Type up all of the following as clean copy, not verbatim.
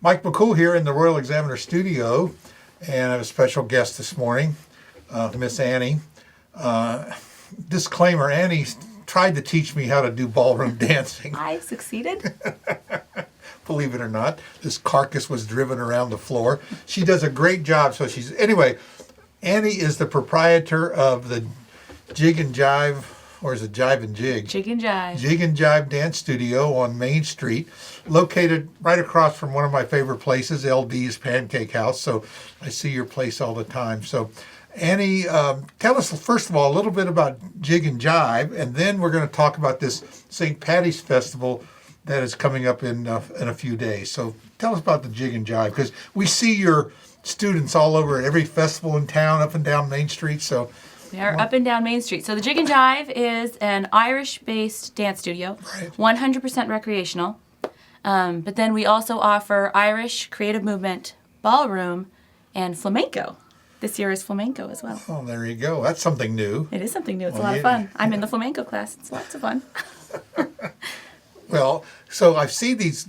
Mike McCool here in the Royal Examiner Studio, and I have a special guest this morning, Miss Annie. Disclaimer, Annie tried to teach me how to do ballroom dancing. I succeeded. Believe it or not, this carcass was driven around the floor. She does a great job. Anyway, Annie is the proprietor of the Jig and Jive, or is it Jive and Jig? Jig and Jive. Jig and Jive Dance Studio on Main Street, located right across from one of my favorite places, LD's Pancake House. So I see your place all the time. So Annie, tell us first of all a little bit about Jig and Jive, and then we're going to talk about this St. Patty's Festival that is coming up in a few days. So tell us about the Jig and Jive, because we see your students all over at every festival in town, up and down Main Street. So we are up and down Main Street. So the Jig and Jive is an Irish-based dance studio, right. 100% recreational. But then we also offer Irish, creative movement, ballroom, and flamenco. This year is flamenco as well. Oh, there you go. That's something new. It is something new. It's a lot of fun. I'm in the flamenco class. It's lots of fun. Well, so I see these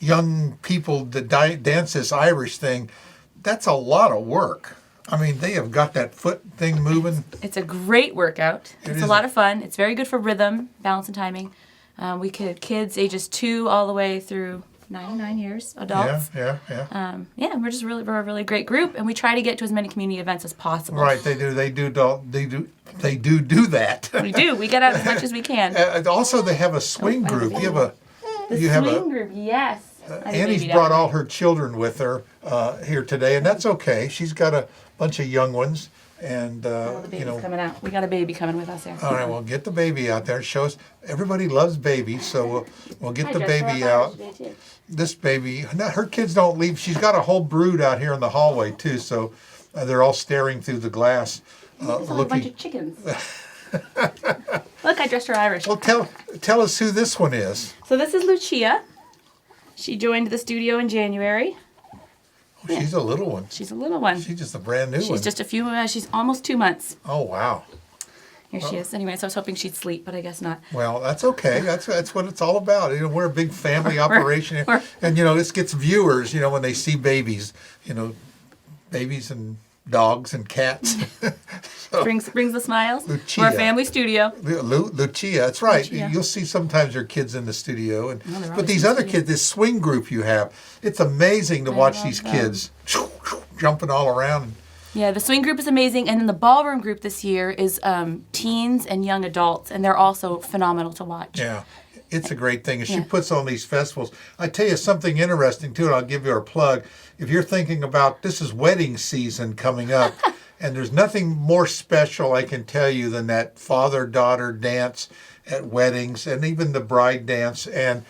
young people that dance this Irish thing. That's a lot of work. I mean, they have got that foot thing moving. It's a great workout. It's a lot of fun. It's very good for rhythm, balance, and timing. We could kids ages 2 all the way through 9 years, adults. Yeah. We're a really great group, and we try to get to as many community events as possible. Right, they do that. We do. We get out as much as we can. Also, they have a swing group. The swing group, yes. Annie's brought all her children with her here today, and that's okay. She's got a bunch of young ones, and the baby's coming out. We got a baby coming with us here. All right, well, get the baby out there. Show us. Everybody loves babies, so we'll get the baby out. This baby, her kids don't leave. She's got a whole brood out here in the hallway too, so they're all staring through the glass. Looking. A bunch of chickens. Look, I dressed her Irish. Well, tell us who this one is. So this is Lucia. She joined the studio in January. Oh, she's a little one. She's a little one. She's just a brand new one. She's just she's almost 2 months. Oh, wow. Here she is. Anyway, so I was hoping she'd sleep, but I guess not. Well, that's okay. That's what it's all about. You know, we're a big family operation. And, this gets viewers, when they see babies, babies and dogs and cats. So, brings the smiles. Lucia. We're a family studio. Lucia, that's right. Lucia. You'll see sometimes your kids in the studio. But these in other kids, this swing group you have, it's amazing to watch these kids jumping all around. Yeah, the swing group is amazing, and then the ballroom group this year is teens and young adults, and they're also phenomenal to watch. Yeah, it's a great thing. And she puts on these festivals. I tell you something interesting, too, and I'll give you a plug. If you're thinking about, this is wedding season coming up, and there's nothing more special, I can tell you, than that father-daughter dance at weddings, and even the bride dance. And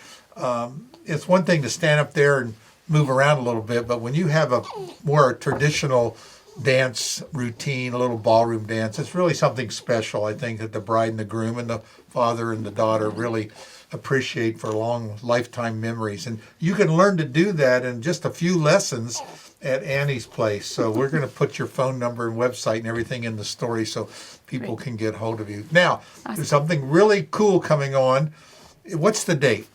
it's one thing to stand up there and move around a little bit, but when you have a more traditional dance routine, a little ballroom dance, it's really something special, I think, that the bride and the groom and the father and the daughter really appreciate for long lifetime memories. And you can learn to do that in just a few lessons at Annie's place. So we're going to put your phone number and website and everything in the story so people can get hold of you. Now, there's something really cool coming on. What's the date?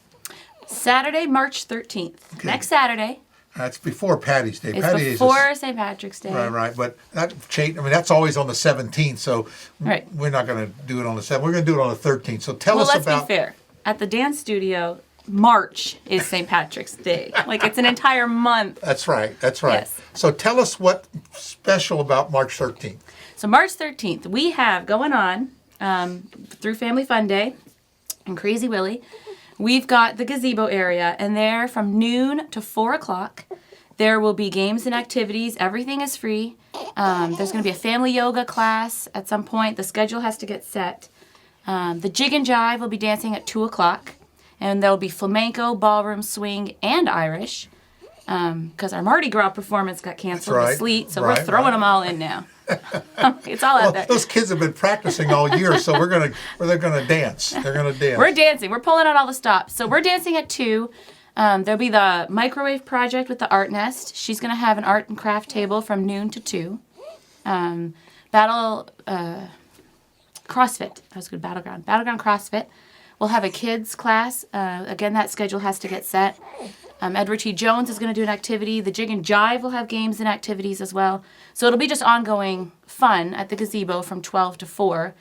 Saturday, March 13th. Okay. Next Saturday. That's before Patty's Day. It's before St. Patrick's Day. Right. But that's always on the 17th, so we're not going to do it on the 7th. We're going to do it on the 13th. So tell us about... Well, let's be fair. At the dance studio, March is St. Patrick's Day. It's an entire month. That's right. Yes. So tell us what's special about March 13th. So March 13th, we have going on through Family Fun Day and Crazy Willie. We've got the gazebo area, and there from noon to 4 o'clock, there will be games and activities. Everything is free. There's going to be a family yoga class at some point. The schedule has to get set. The Jig and Jive will be dancing at 2 o'clock, and there'll be flamenco, ballroom, swing, and Irish, because our Mardi Gras performance got canceled with sleet, so we're throwing them all in now. It's all out there. Those kids have been practicing all year, so they're gonna dance. They're gonna dance. We're dancing. We're pulling out all the stops. So we're dancing at 2. There'll be the microwave project with the art nest. She's gonna have an art and craft table from noon to 2. CrossFit. That was good. Battleground CrossFit We'll have a kids class. Again, that schedule has to get set. Edward T. Jones is going to do an activity. The Jig and Jive will have games and activities as well. So it'll be just ongoing fun at the gazebo from 12 to 4.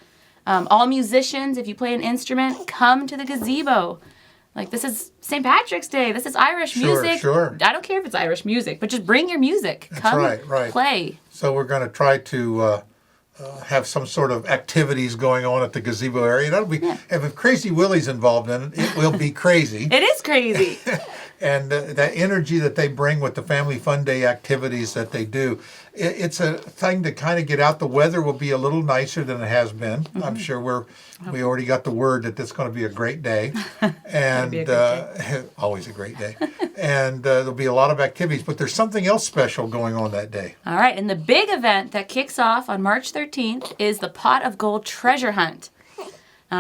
All musicians, if you play an instrument, come to the gazebo. Like, this is St. Patrick's Day. This is Irish music. Sure. I don't care if it's Irish music, but just bring your music. Come right. play. So we're going to try to have some sort of activities going on at the gazebo area. That'll be, if Crazy Willie's involved in it, it will be crazy. It is crazy. And that energy that they bring with the Family Fun Day activities that they do, it's a thing to kind of get out. The weather will be a little nicer than it has been. Mm-hmm. I'm sure we already got the word that it's going to be a great day. And always a great day. And there'll be a lot of activities, but there's something else special going on that day. All right, and the big event that kicks off on March 13th is the Pot of Gold treasure hunt.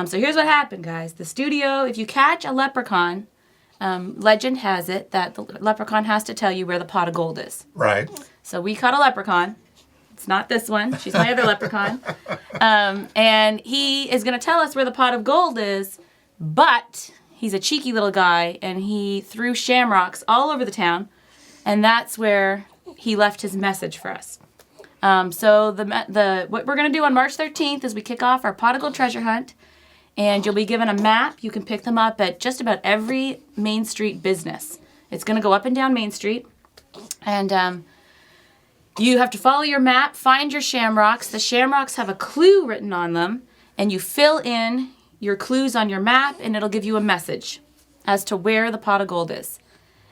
So here's what happened, guys. The studio, if you catch a leprechaun, legend has it that the leprechaun has to tell you where the pot of gold is. Right. So we caught a leprechaun. It's not this one. She's my other leprechaun. And he is going to tell us where the pot of gold is, but he's a cheeky little guy, and he threw shamrocks all over the town, and that's where he left his message for us. So what we're going to do on March 13th is we kick off our pot of gold treasure hunt. And you'll be given a map. You can pick them up at just about every Main Street business. It's going to go up and down Main Street. And you have to follow your map, find your shamrocks. The shamrocks have a clue written on them. And you fill in your clues on your map, and it'll give you a message as to where the pot of gold is.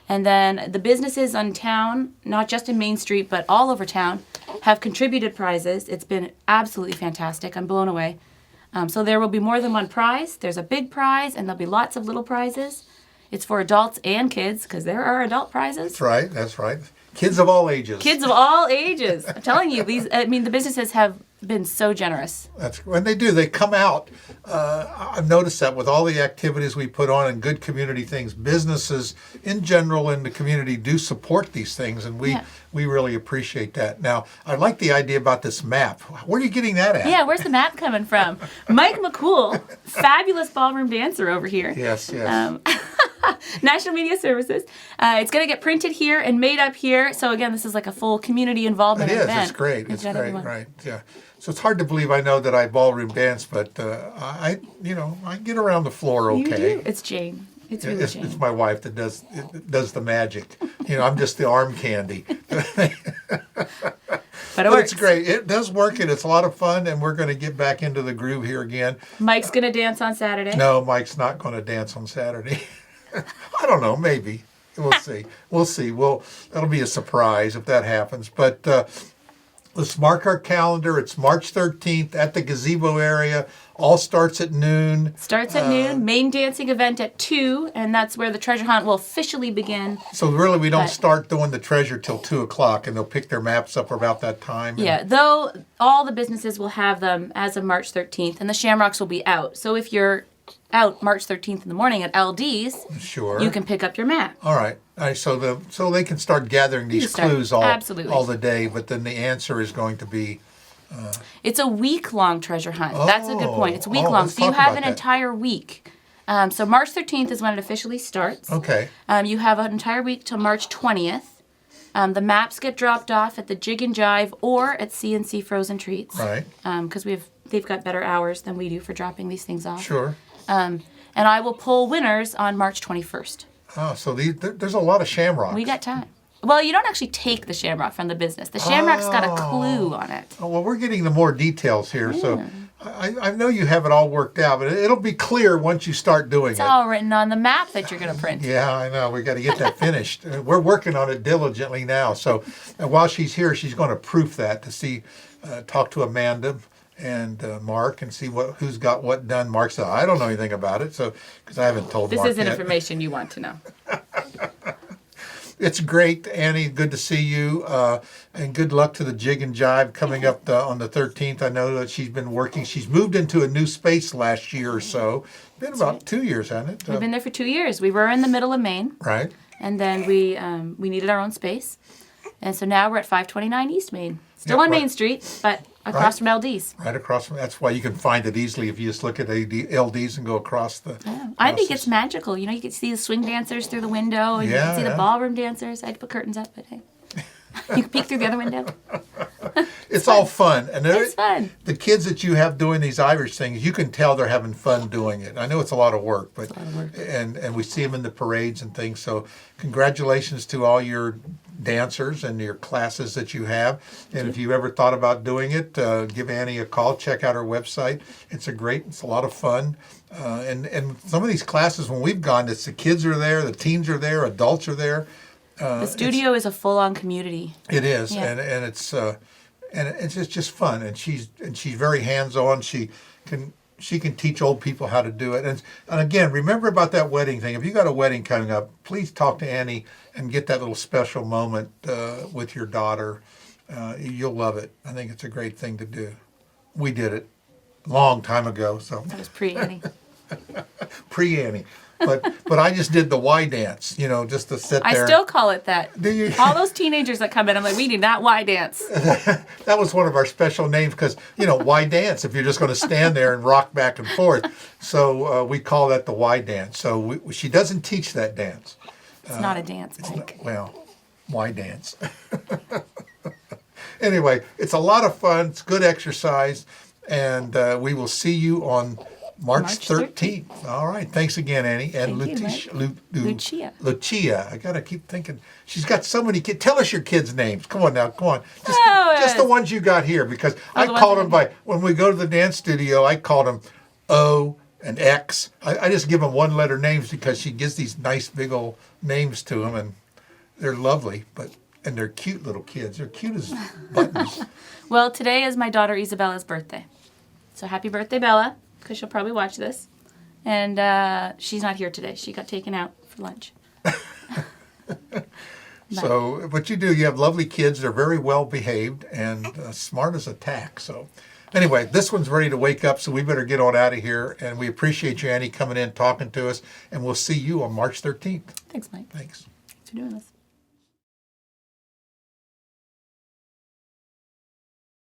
And then the businesses on town, not just in Main Street, but all over town, have contributed prizes. It's been absolutely fantastic. I'm blown away. So there will be more than one prize. There's a big prize, and there'll be lots of little prizes. It's for adults and kids, because there are adult prizes. That's right. Kids of all ages. Kids of all ages. I'm telling you, the businesses have been so generous. That's when they do. They come out. I've noticed that with all the activities we put on and good community things, businesses in general in the community do support these things, and we really appreciate that. Now, I like the idea about this map. Where are you getting that at? Yeah, where's the map coming from? Mike McCool, fabulous ballroom dancer over here. Yes. National Media Services. It's going to get printed here and made up here. So again, this is like a full community involvement event. It is. It's great. It's great. Right. Yeah. So it's hard to believe I know that I ballroom dance, but I get around the floor okay. You do. It's Jane. It's really Jane. It's my wife that does the magic. I'm just the arm candy. But it's great. It does work, and it's a lot of fun, and we're going to get back into the groove here again. Mike's going to dance on Saturday? No, Mike's not going to dance on Saturday. I don't know, maybe. We'll see. That'll be a surprise if that happens. But let's mark our calendar. It's March 13th at the gazebo area. All starts at noon. Starts at noon. Main dancing event at 2, and that's where the treasure hunt will officially begin. So really, we don't start doing the treasure till 2 o'clock, and they'll pick their maps up about that time. Yeah, though all the businesses will have them as of March 13th, and the shamrocks will be out. So if you're out March 13th in the morning at LD's, sure, you can pick up your map. All right. So they can start gathering these clues all the day, but then the answer is going to be... It's a week-long treasure hunt. That's a good point. It's week-long, so you have an entire week. So March 13th is when it officially starts. Okay. You have an entire week till March 20th. The maps get dropped off at the Jig and Jive or at C&C Frozen Treats. Right. Because they've got better hours than we do for dropping these things off. Sure. And I will pull winners on March 21st. Oh, so there's a lot of shamrocks. We got time. Well, you don't actually take the shamrock from the business. The shamrock's got a clue on it. Oh, well, we're getting the more details here, so I know you have it all worked out, but it'll be clear once you start doing it. It's all written on the map that you're going to print. Yeah, I know. We got to get that finished. We're working on it diligently now. So while she's here, she's going to proof that to see, talk to Amanda and Mark and see who's got what done. Mark said, I don't know anything about it, so because I haven't told Mark This isn't yet. Information you want to know. It's great, Annie. Good to see you, and good luck to the Jig and Jive coming up on the 13th. I know that she's been working. She's moved into a new space last year or so. Been about 2 years, hasn't it? We've been there for 2 years. We were in the middle of Maine. Right. And then we needed our own space. And so now we're at 529 East Main. Still on Main Street, but Across from LD's. Right across from. That's why you can find it easily if you just look at LD's and go across the. Yeah. I think it's magical. You know, you can see the swing dancers through the window, and you can see the ballroom dancers. I had to put curtains up, but hey, you can peek through the other window. It's all fun, and it's fun. The kids that you have doing these Irish things, you can tell they're having fun doing it. I know it's a lot of work, but and we see them in the parades and things. So congratulations to all your dancers and your classes that you have. And if you ever thought about doing it, give Annie a call. Check out her website. It's a lot of fun. And some of these classes, when we've gone, the kids are there, the teens are there, adults are there. The studio is a full-on community. It is, and it's just fun. And she's very hands-on. She can teach old people how to do it. And again, remember about that wedding thing. If you got a wedding coming up, please talk to Annie and get that little special moment with your daughter. You'll love it. I think it's a great thing to do. We did it a long time ago. So that was pre-Annie. Pre-Annie. But I just did the Y dance, just to sit there. I still call it that. Do you? All those teenagers that come in, I'm like, we do not Y dance. That was one of our special names because, Y dance if you're just going to stand there and rock back and forth. So we call that the Y dance. So she doesn't teach that dance. It's not a dance, Mike. Y dance. Anyway, it's a lot of fun. It's good exercise. And we will see you on March 13th. All right. Thanks again, Annie. And Lucia. Lucia. I got to keep thinking. She's got so many kids. Tell us your kids' names. Come on now. Come on. Just the ones you got here because I called them when we go to the dance studio, I called them O and X. I just give them one-letter names because she gives these nice big old names to them, and they're lovely, and they're cute little kids. They're cute as buttons. Well, today is my daughter Isabella's birthday. So happy birthday, Bella, because she'll probably watch this. And she's not here today. She got taken out for lunch. So what you do, you have lovely kids. They're very well behaved and smart as a tack. So anyway, this one's ready to wake up, so we better get on out of here. And we appreciate you, Annie, coming in, talking to us. And we'll see you on March 13th. Thanks, Mike. Thanks. Thanks for doing this.